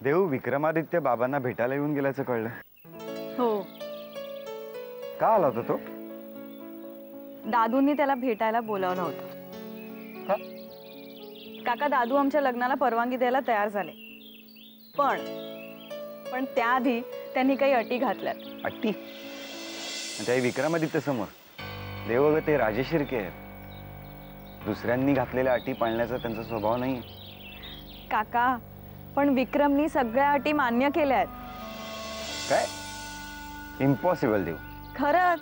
देव विक्रमादित्य बाबांना भेटायला येऊन गेल्याचं कळलं। हो, का आला होता तो? दादूंनी त्याला भेटायला बोलावलं होतं। का? काका, दादू आमच्या लग्नाला परवानगी द्यायला तयार झाले, पण त्याआधी त्यांनी काही अटी घातल्यात। अट्टी? त्या विक्रमादित्य समोर? देव ग ते राजेशिर्के आहेत, दुसऱ्यांनी घातलेल्या अटी पाळण्याचा त्यांचा स्वभाव नाही। काका, पण विक्रमनी सगळ्या अटी मान्य केल्या आहेत। काय? इम्पॉसिबल देव। खरंच,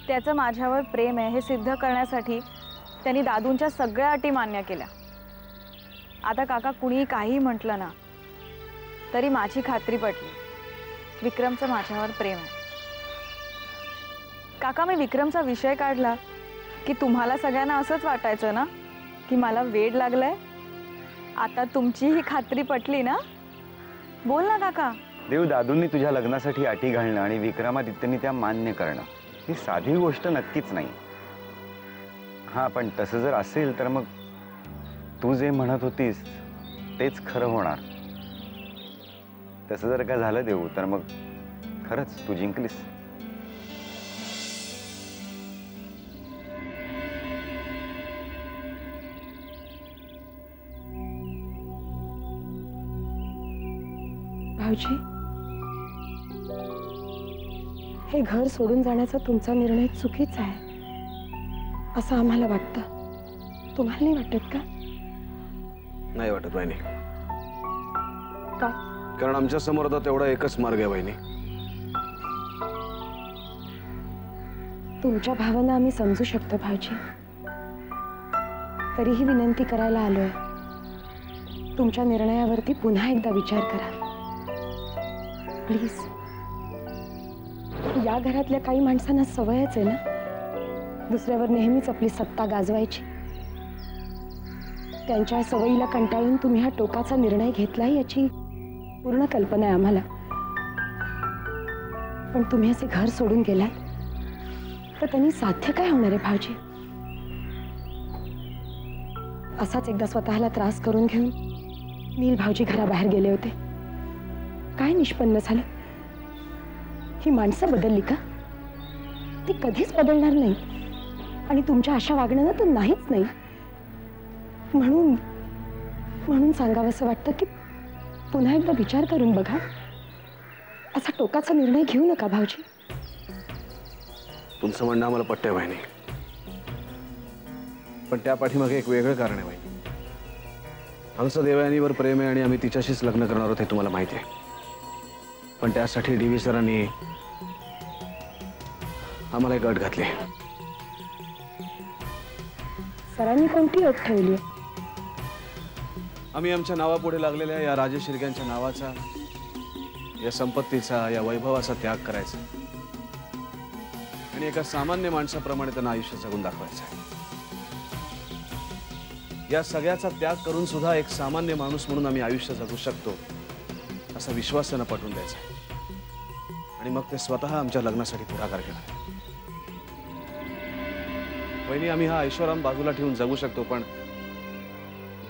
त्याचं माझ्यावर प्रेम आहे हे सिद्ध करण्यासाठी त्यांनी दादूंच्या सगळ्या अटी मान्य केल्या। आता काका, कुणी काही म्हटलं ना तरी माझी खात्री पटली, विक्रमचं माझ्यावर प्रेम आहे। काका, मी विक्रमचा विषय काढला की तुम्हाला सगळ्यांना असंच वाटायचं ना की मला वेड लागलंय। आता तुमची ही खात्री पटली ना? बोल ना काका। देव, दादूंनी तुझ्या लग्नासाठी अटी घालणं आणि विक्रमादित्यनी त्या मान्य करणं ही साधी गोष्ट नक्कीच नाही। हा, पण तसं जर असेल तर मग तू जे म्हणत होतीस तेच खरं होणार। तसं जर का झालं देव, तर मग खरंच तू जिंकलीस। भाऊजी, हे घर सोडून जाण्याचा तुमचा निर्णय चुकीचा आहे असं आम्हाला वाटतं। तुम्हाला नाही वाटत का? नाही वाटत वहिनी। का? कारण आमच्या समोर आता तेवढा एकच मार्ग आहे वहिनी। तुमच्या भावना आम्ही समजू शकतो भाऊजी, तरीही विनंती करायला आलोय, तुमच्या निर्णयावरती पुन्हा एकदा विचार करा प्लीज। या घरातल्या काही माणसांना सवयच आहे ना दुसऱ्यावर नेहमीच आपली सत्ता गाजवायची। त्यांच्या सवयीला कंटाळून तुम्ही हा टोकाचा निर्णय घेतलाय याची पूर्ण कल्पना आहे आम्हाला, पण तुम्ही असे घर सोडून गेलात तर त्यांनी साध्य काय होणार आहे भाऊजी? असाच एकदा स्वतःला त्रास करून घेऊन नील भाऊजी घराबाहेर गेले होते। काय निष्पन्न झालं? ही माणसं बदलली का? ती कधीच बदलणार नाही आणि तुमच्या अशा वागण्यानं तर नाहीच नाही। म्हणून सांगावंसं वाटतं की पुन्हा एकदा विचार करून बघा। असा टोकाचा निर्णय घेऊ नका भाऊजी। तुमचं म्हणणं आम्हाला पटतंय वहिनी, पण त्या पाठीमागे एक वेगळं कारण आहे वहिनी। आमचं देवयानीवर प्रेम आहे आणि आम्ही तिच्याशीच लग्न करणार आहोत हे तुम्हाला माहिती आहे, पण त्यासाठी डीव्ही सरांनी आम्हाला एक अट घातली। सरांनी कोणती अट ठेवली? आम्ही आमच्या नावापुढे लागलेल्या या राजेशिर्क्यांच्या नावाचा, या संपत्तीचा, या वैभवाचा त्याग करायचा आणि एका सामान्य माणसाप्रमाणे त्यांना आयुष्य जगून दाखवायचं। या सगळ्याचा त्याग करून सुद्धा एक सामान्य माणूस म्हणून आम्ही आयुष्य जगू शकतो असा विश्वास त्यांना पटवून द्यायचा आणि मग ते स्वतः आमच्या लग्नासाठी पुढाकार घेणार। वहिनी, आम्ही हा ऐश्वराम बाजूला ठेवून जगू शकतो, पण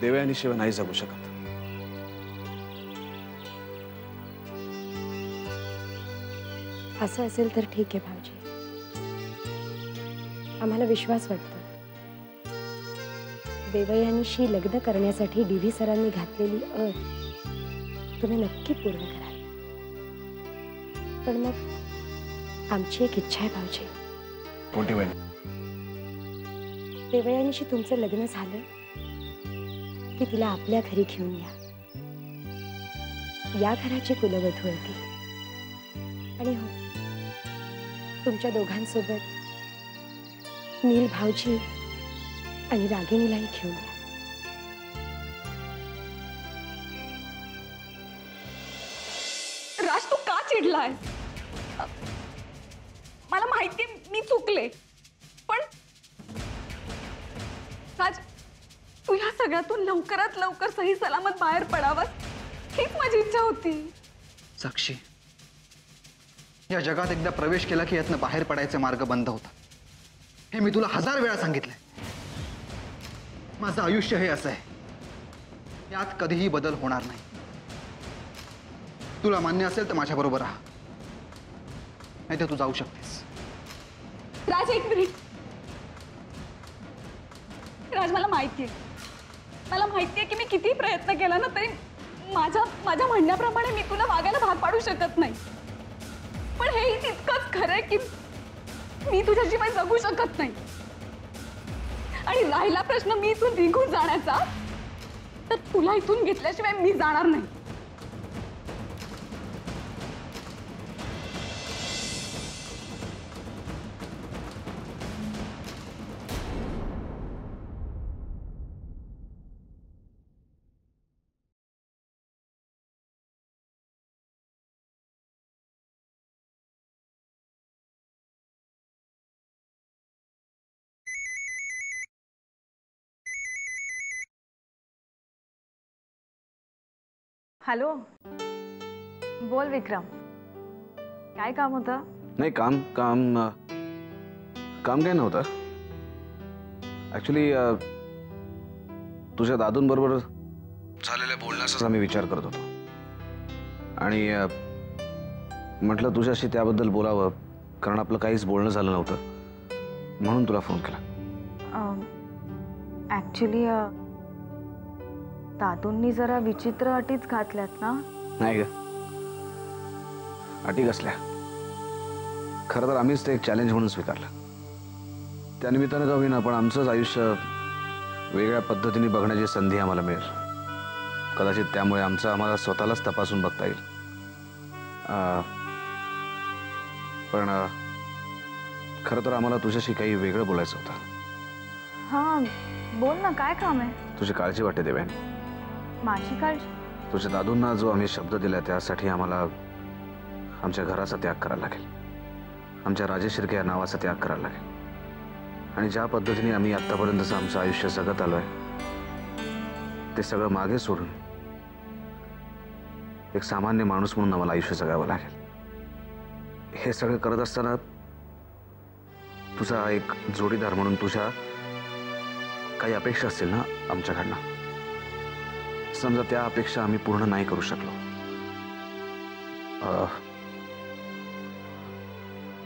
देवयानीशिवाय नाही जगू शकत। असं असेल तर ठीक आहे भाऊजी, आम्हाला विश्वास वाटतो देवयानीशी लग्न करण्यासाठी डीव्ही सरांनी घातलेली अट तुम्ही नक्की पूर्ण कराल। पण मग आमची एक इच्छा आहे भाऊजी। कोणती वहिनी? देवयानीशी तुमचं लग्न झालं की तिला आपल्या घरी घेऊन या घराची कुलवधू आहे ती। आणि हो, तुमच्या दोघांसोबत नील भाऊजी आणि रागिणीलाही घेऊन या। राज, तू का चिडलाय? मला माहिती मी चुकले, पण राज, तू ह्या सगळ्यातून लवकरात लवकर सही सलामत बाहेर पडावं हीच माझी इच्छा होती। साक्षी, या जगात एकदा प्रवेश केला की यातनं बाहेर पडायचे मार्ग बंद होतात, हे मी तुला 1000 वेळा सांगितलंय। माझं आयुष्य हे असं आहे, यात कधीही बदल होणार नाही। तुला मान्य असेल तर माझ्याबरोबर राहा, नाही तर तू जाऊ शकतेस. राज, एक मिनिट. राज, मला माहितीये की मी किती प्रयत्न केला ना तरी माझ्या म्हणण्याप्रमाणे मी तुला वागायला भाग पाडू शकत नाही. पण हेही तितकंच खरं आहे की मी तुझ्याशिवाय जगू शकत नाही. आणि राहिला प्रश्न मी इथून निघून जाण्याचा, तर तुला इथून घेतल्याशिवाय मी जाणार नाही. हॅलो, बोल विक्रम, काय काम होतं? नाही, काम काम काम काय नव्हतं. ऍक्च्युली तुझ्या दादूंबरोबर झालेल्या बोलण्याचा मी विचार करत होतो आणि म्हटलं तुझ्याशी त्याबद्दल बोलावं, कारण आपलं काहीच बोलणं झालं नव्हतं, म्हणून तुला फोन केला. ऍक्च्युली दादूंनी जरा विचित्र अटीच घातल्यात ना? नाही ग, अटी कसल्या? खरं तर आम्हीच ते एक चॅलेंज म्हणून स्वीकारलं. त्यानिमित्तानं का होईना पण आमचंच आयुष्य वेगळ्या पद्धतीने बघण्याची संधी आम्हाला मिळेल. कदाचित त्यामुळे आम्हाला स्वतःलाच तपासून बघता येईल. पण खरं तर आम्हाला तुझ्याशी काही वेगळं बोलायचं होतं. हां, बोल ना, काय काम आहे? तुझी काळजी वाटते देवयानी. माझी काळजी? तुझ्या दादूंना जो आम्ही शब्द दिला त्यासाठी आम्हाला आमच्या घराचा त्याग करायला लागेल, आमच्या राजेश शिर्के या नावाचा त्याग करायला लागेल. आणि ज्या पद्धतीने आम्ही आतापर्यंतचं आमचं आयुष्य जगत आलोय ते सगळं मागे सोडून एक सामान्य माणूस म्हणून आम्हाला आयुष्य जगावं लागेल. हे सगळं करत असताना तुझा एक जोडीदार म्हणून तुझ्या काही अपेक्षा असतील ना आमच्याकडनं, समजा त्या अपेक्षा आम्ही पूर्ण नाही करू शकलो,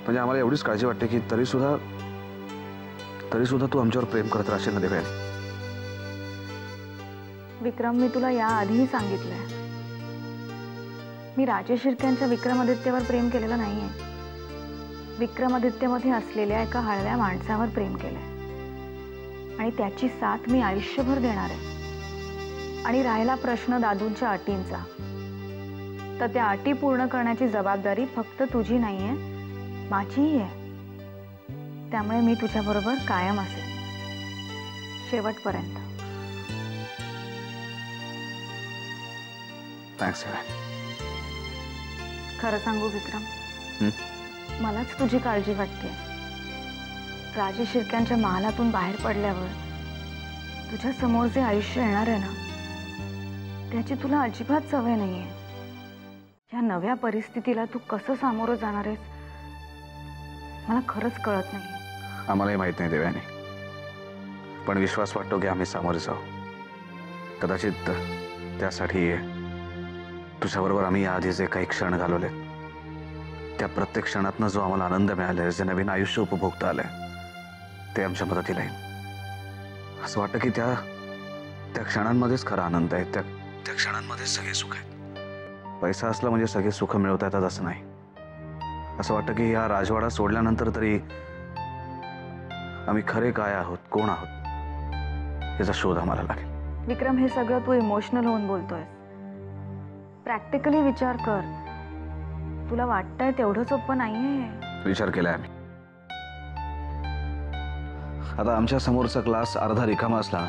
म्हणजे आम्हाला एवढीच काळजी वाटते की तरी सुद्धा तू आमच्यावर प्रेम करत राहशील ना देवयानी? विक्रम, मी तुला याआधीही सांगितलंय, मी राजेश शिर्क्यांच्या विक्रमादित्यवर प्रेम केलेलं नाहीये. विक्रमादित्यमध्ये असलेल्या एका हळव्या माणसावर प्रेम केलंय आणि त्याची साथ मी आयुष्यभर देणार आहे. आणि राहिला प्रश्न दादूंच्या अटींचा, तर त्या अटी पूर्ण करण्याची जबाबदारी फक्त तुझी नाहीये, माझीही आहे. त्यामुळे मी तुझ्याबरोबर कायम असेल, शेवटपर्यंत. थँक्स. खरं सांगू विक्रम, मलाच तुझी काळजी वाटते. राजेश शिर्क्यांच्या महालातून बाहेर पडल्यावर तुझ्या समोर जे आयुष्य येणार आहे ना, त्याची तुला अजिबात सवय नाहीये. या नव्या परिस्थितीला तू कसं सामोरं जाणार आहेस मला खरंच कळत नाही. आम्हालाही माहित नाही देवयानी, पण विश्वास वाटतो की आम्ही सामोरे जाऊ. कदाचित त्यासाठी तुझ्याबरोबर आम्ही याआधी जे काही क्षण घालवले त्या प्रत्येक क्षणातनं जो आम्हाला आनंद मिळालाय, जे नवीन आयुष्य उपभोगता आलंय ते आमच्या मदतीला येईल. असं वाटतं की त्या क्षणांमध्येच खरा आनंद आहे, त्या क्षणांमध्येच सगळे सुख आहेत. पैसा असला म्हणजे सगळे सुख मिळवता येतात असं नाही. असं वाटतं की या राजवाडा सोडल्यानंतर तरी आम्ही खरे काय आहोत, कोण आहोत याचा शोध आम्हाला लागेल. विक्रम, हे सगळं तू इमोशनल होऊन बोलतोय. प्रॅक्टिकली विचार कर, तुला वाटतंय तेवढं सोपं नाहीये. विचार केलाय आम्ही. आता आमच्या समोरचा क्लास अर्धा रिकामा असला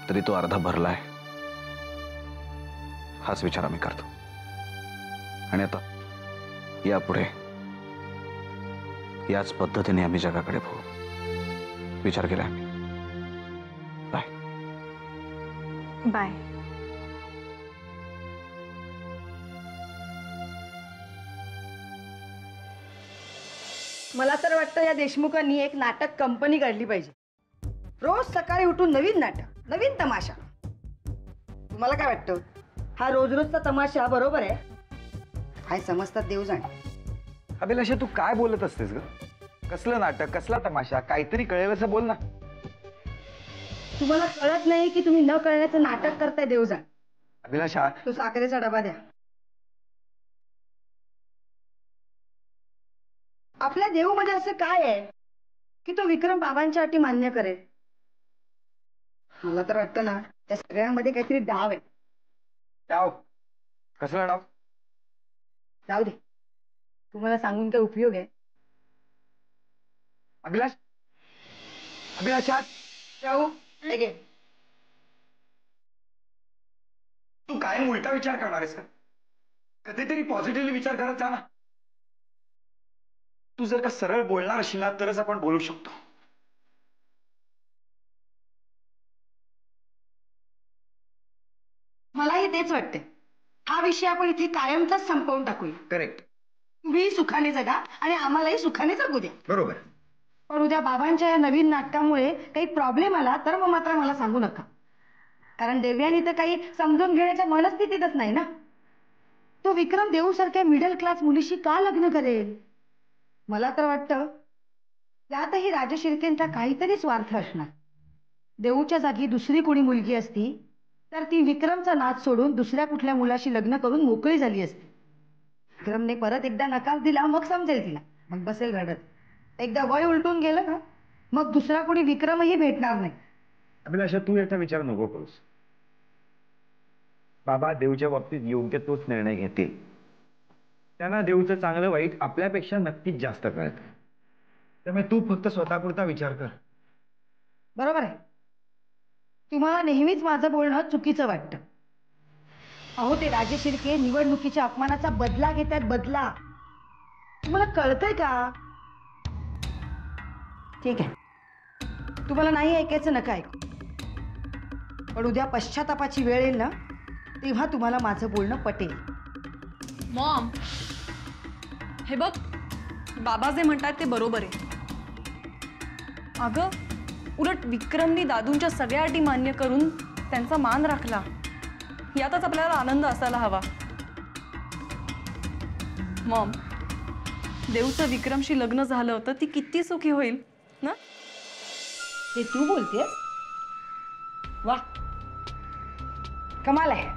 तरी तो अर्धा भरलाय, हाच विचार आम्ही करतो. आणि आता यापुढे याच पद्धतीने आम्ही जगाकडे बघू. विचार केला आम्ही. Bye bye. मला तर वाटतं या देशमुखांनी एक नाटक कंपनी काढली पाहिजे. रोज सकाळी उठून नवीन नाटक, नवीन तमाशा. तुम्हाला काय वाटतं, हा रोज रोजचा तमाशा बरोबर आहे? काय समजतात देव जाणे. अभिलाषा तू काय बोलत असतेस ग? कसलं नाटक, कसला तमाशा, काहीतरी कळेल असं बोल ना. तुम्हाला कळत नाही की तुम्ही न कळण्याचं नाटक करताय देव जाण. अभिलाषा, तो साखरेचा डबा द्या. आपल्या देऊमध्ये असं काय आहे की तो विक्रम बाबांच्या अटी मान्य करेल? मला तर वाटतं ना त्या सगळ्यांमध्ये काहीतरी डाव आहे. डाव? कसला डाव? जाऊ दे, तुम्हाला सांगून काय उपयोग आहे? अभिलाष, अभिलाषा, जाऊ हे घे. तू काय उलटा विचार करणार आहेस का? कधीतरी पॉझिटिव्हली विचार करत जा ना. तू जर का सरळ बोलणार असेल ना तरच आपण बोलू शकतो. मलाही तेच वाटते. हा विषय आपण इथे कायमचाच संपवून टाकूया. करेक्ट. तुम्ही सुखाने जगा आणि आम्हालाही सुखाने जगू द्या. बरोबर. पण उद्या बाबांच्या या नवीन नाटकामुळे काही प्रॉब्लेम आला तर मग मात्र मला सांगू नका. कारण देवयानी तर काही समजून घेण्याच्या मनस्थितीतच नाही ना. तो विक्रम देऊ सारख्या मिडल क्लास मुलीशी का लग्न करेल? मला तर वाटतं यातही राजशिर्केंचा काहीतरी स्वार्थ असणार. देऊच्या जागी दुसरी कोणी मुलगी असती तर ती विक्रमचा नाद सोडून दुसऱ्या कुठल्या मुलाशी लग्न करून मोकळी झाली असती. विक्रमने परत एकदा नकार दिला मग समजेल तिला, मग बसेल रडत. एकदा वय उलटून गेलं ना मग दुसरा कोणी विक्रमही भेटणार नाही. अभिलाषा, तू याचा विचार नको करूस. बाबा देवच्या बाबतीत योग्य तोच निर्णय घेतील. त्यांना देवचं चांगलं वाईट आपल्यापेक्षा नक्कीच जास्त कळतं. त्यामुळे तू फक्त स्वतःपुरता विचार कर. बरोबर आहे. तुम्हाला नेहमीच माझं बोलणं चुकीचं वाटतं. अहो ते राजशिर्के निवडणुकीच्या अपमानाचा बदला घेत आहेत. बदला. तुम्हाला कळतंय का? ठीक आहे, तुम्हाला नाही ऐकायचं नका ऐकू. पण उद्या पश्चातापाची वेळ येईल ना तेव्हा तुम्हाला माझं बोलणं पटेल. मॉम, हे बघ, बाबा जे म्हणतात ते बरोबर आहे. अगं, उलट विक्रमनी दादूंच्या सगळ्या अटी मान्य करून त्यांचा मान राखला. यातच आपल्याला आनंद असायला हवा. मॉम, देवचं विक्रमशी लग्न झालं तर ती किती सुखी होईल ना? ते तू बोलतेस? वा, कमाल आहे.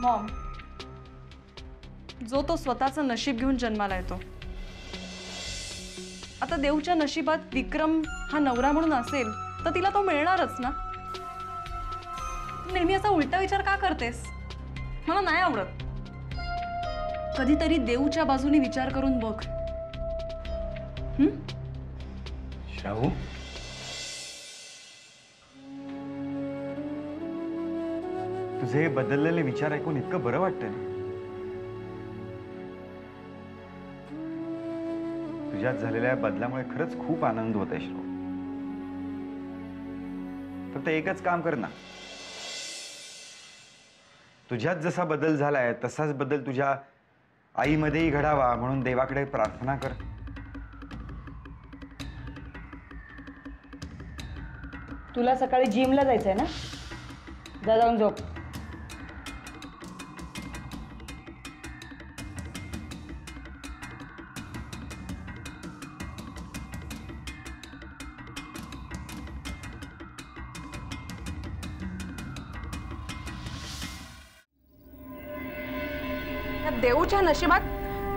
मॉम, जो तो स्वतःचं नशीब घेऊन जन्माला येतो. आता देवच्या नशिबात विक्रम हा नवरा म्हणून असेल तर तिला तो मिळणारच ना. नेहमी असा उलटा विचार का करतेस? मला नाही आवडत. कधीतरी देवच्या बाजूने विचार करून बघ. शाहू, तुझे बदललेले विचार ऐकून इतकं बरं वाटतंय ना. तुझ्यात झालेल्या बदलामुळे खरंच खूप आनंद होत आहे श्रावू. फक्त एकच काम कर ना. तुझ्यात जसा बदल झालाय तसाच बदल तुझ्या आईमध्येही घडावा म्हणून देवाकडे प्रार्थना कर. तुला सकाळी जिमला जायचंय ना? जा, जाऊन झोप. देऊच्या नशिबात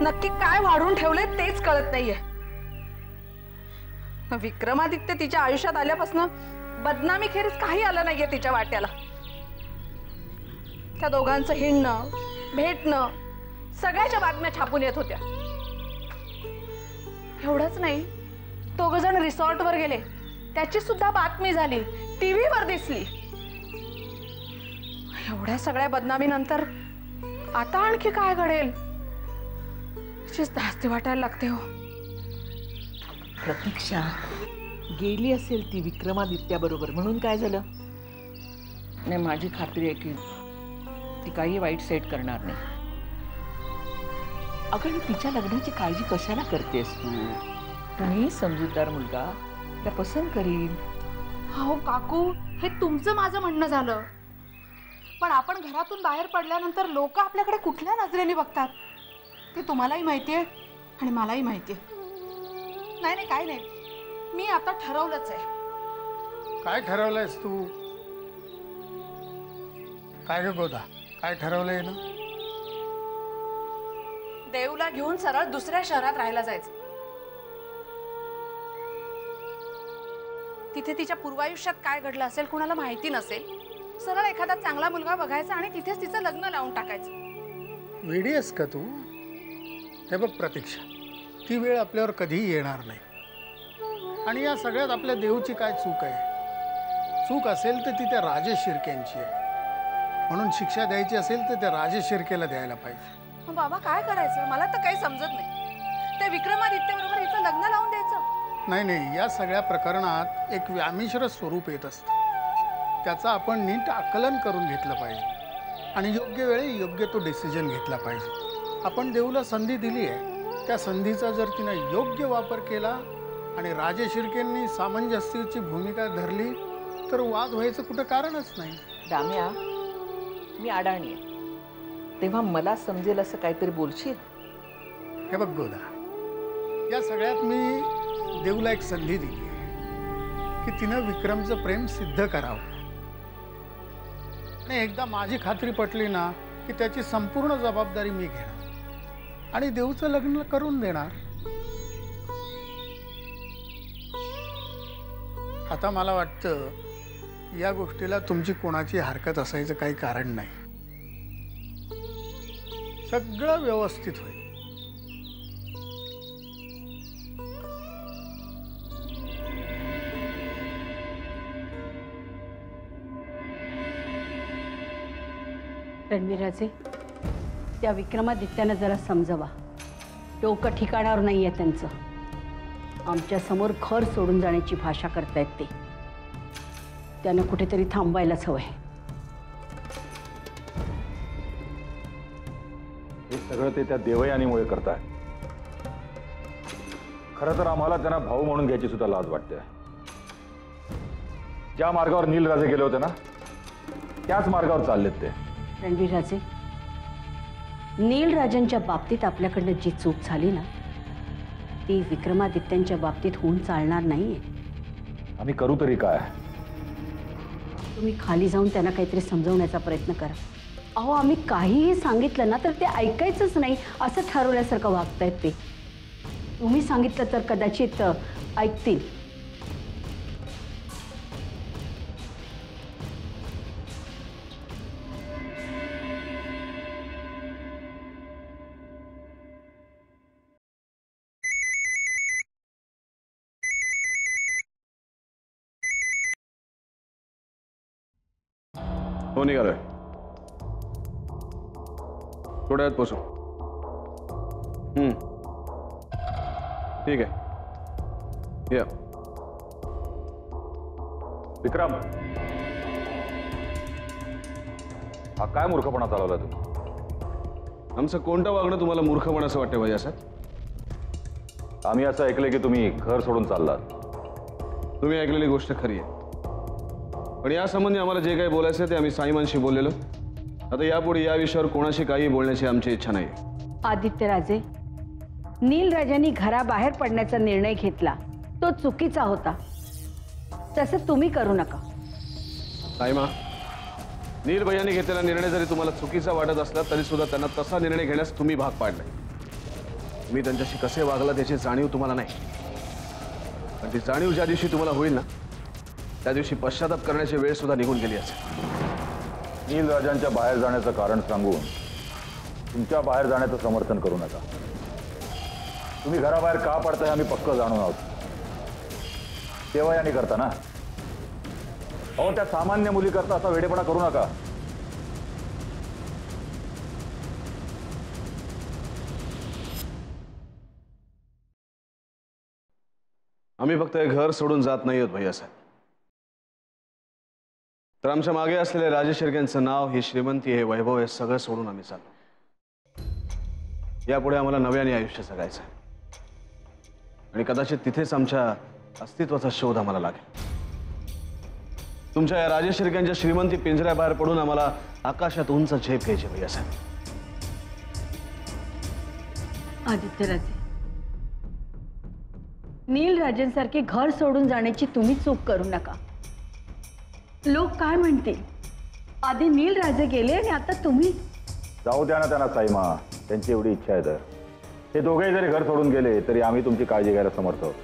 नक्की काय वाढून ठेवले तेच कळत नाहीये. विक्रमादित्य तिच्या आयुष्यात आल्यापासून बदनामी खेरीज काही आलं नाहीये तिच्या वाट्याला. त्या दोघांचं हिंडणं, भेटणं, सगळ्याच्या बातम्या छापून येत होत्या. एवढंच नाही, दोघ जण रिसॉर्टवर गेले त्याची सुद्धा बातमी झाली, टीव्हीवर दिसली. एवढ्या सगळ्या बदनामीनंतर आता आणखी काय घडेल अशीच धास्ती वाटायला लागते. हो प्रतीक्षा गेली असेल ती विक्रमादित्याबरोबर, म्हणून काय झालं? नाही, माझी खात्री आहे की ती काही वाईट सेट करणार नाही. अगं, तिच्या लग्नाची काळजी कशाला करतेस तू? तुम्ही समजूतदार मुलगा त्या पसंत करील. हो काकू, हे तुमचं माझं म्हणणं झालं. पण आपण घरातून बाहेर पडल्यानंतर लोक आपल्याकडे कुठल्या नजरेने बघतात ते तुम्हालाही माहिती आहे आणि मलाही माहिती आहे. नाही नाही, काय नाही, मी आता ठरवलंच आहे. काय ठरवलंयस तू? काय ग गोदा, काय ठरवलंय ना? देवला घेऊन सरळ दुसऱ्या शहरात राहायला जायचं. तिथे तिच्या पूर्वायुष्यात काय घडलं असेल कुणाला माहिती नसेल. सरळ एखादा चांगला मुलगा बघायचा आणि तिथेच तिचं लग्न लावून टाकायचं. वेडी आहेस का तू? हे बघ प्रतीक्षा, ती वेळ आपल्यावर कधीही येणार नाही. आणि या सगळ्यात आपल्या देवची काय चूक आहे? चूक असेल तर ती त्या राजेश शिर्केंची आहे. म्हणून शिक्षा द्यायची असेल तर त्या राजेश शिर्केला द्यायला पाहिजे. बाबा काय करायचं मला तर काही समजत नाही. त्या विक्रमादित्य बरोबर हिचं लग्न लावून द्यायचं? नाही नाही, या सगळ्या प्रकरणात एक व्यामिश्र स्वरूप येत असतं. त्याचं आपण नीट आकलन करून घेतलं पाहिजे आणि योग्य वेळी योग्य तो डिसिजन घेतला पाहिजे. आपण देऊला संधी दिली आहे, त्या संधीचा जर तिनं योग्य वापर केला आणि राजे शिर्केंनी सामंजस्याची भूमिका धरली तर वाद व्हायचं कुठं कारणच नाही. दाम्या, मी अडाणी आहे, तेव्हा मला समजेल असं काहीतरी बोलशील? हे बघ गोदा, या सगळ्यात मी देऊला एक संधी दिली आहे की तिनं विक्रमचं प्रेम सिद्ध करावं. आणि एकदा माझी खात्री पटली ना की त्याची संपूर्ण जबाबदारी मी घेणार आणि देऊचं लग्न करून देणार. आता मला वाटतं या गोष्टीला तुमची कोणाची हरकत असायचं काही कारण नाही. सगळं व्यवस्थित होईल. रणवीराचे त्या विक्रमादित्यानं जरा समजवा. डोकं ठिकाणावर नाही आहे त्यांचं. आमच्या समोर घर सोडून जाण्याची भाषा करतायत ते. त्यानं कुठेतरी थांबायलाच हवंय. हे सगळं ते त्या देवयानीमुळे करताय. खरं तर आम्हाला त्यांना भाऊ म्हणून घ्यायची सुद्धा लाज वाटते. ज्या मार्गावर नीलराजे गेले होते ना त्याच मार्गावर चाललेत ते. रणवीरराजे, नीलराजांच्या बाबतीत आपल्याकडनं जी चूक झाली ना ती विक्रमादित्यांच्या बाबतीत होऊन चालणार नाहीये. आम्ही करू तरी काय? तुम्ही खाली जाऊन त्यांना काहीतरी समजवण्याचा प्रयत्न करा. अहो, आम्ही काहीही सांगितलं ना तर ते ऐकायचंच नाही असं ठरवल्यासारखं वागतायत ते. तुम्ही सांगितलं तर कदाचित ऐकतील. हो, निघालोय. थोड्या वेळात पोचू. ठीक आहे, या. विक्रम, हा काय मूर्खपणा चालवला तू? आमचं कोणतं वागणं तुम्हाला मूर्खपण असं वाटतं भैया साहेब? आम्ही असं ऐकलंय की तुम्ही घर सोडून चाललात. तुम्ही ऐकलेली गोष्ट खरी आहे, पण यासंबंधी आम्हाला जे काही बोलायचं ते आम्ही साईमानशी बोललेलो. आता यापुढे या विषयावर कोणाशी काही बोलण्याची आमची इच्छा नाही. आदित्यराजे, नीलराजांनी घराबाहेर पडण्याचा निर्णय घेतला तो चुकीचा होता. तसं तुम्ही करू नका. साईमा, नील भैयांनी घेतलेला निर्णय जरी तुम्हाला चुकीचा वाटत असला तरी सुद्धा त्यांना तसा निर्णय घेण्यास तुम्ही भाग पाडलाय. तुम्ही त्यांच्याशी कसे वागला त्याची जाणीव तुम्हाला नाही, पण ती जाणीव ज्या दिवशी तुम्हाला होईल ना त्या दिवशी पश्चाताप करण्याची वेळ सुद्धा निघून गेली असेल. नीलराजांच्या बाहेर जाण्याचं कारण सांगून तुमच्या बाहेर जाण्याचं समर्थन करू नका. तुम्ही घराबाहेर का पडताय आम्ही पक्क जाणून आहोत. देवयानी करता ना? अहो, त्या सामान्य मुली करता असा वेडेपणा करू नका. आम्ही फक्त हे घर सोडून जात नाही आहोत भैया साहेब, तर आमच्या मागे असलेले राजेश शिर्केंचं नाव, ही श्रीमंती, हे वैभव, हे सगळं सोडून आम्ही चाललो. यापुढे आम्हाला नव्याने आयुष्य जगायचं आहे आणि कदाचित तिथेच आमच्या अस्तित्वाचा शोध आम्हाला लागेल. तुमच्या या राजेश्रीकांच्या श्रीमंती पिंजऱ्याबाहेर पडून आम्हाला आकाशात उंच झेप घ्यायची भैयासाहेब. आदित्यराजे, नीलराजेंसारखे घर सोडून जाण्याची तुम्ही चूक करू नका. लोक काय म्हणतील? आधी नीलराजे गेले आणि आता तुम्ही. जाऊ द्या ना त्यांना साईमा, त्यांची एवढी इच्छा आहे तर. हे दोघेही जरी घर सोडून गेले तरी आम्ही तुमची काळजी घ्यायला समर्थ आहोत.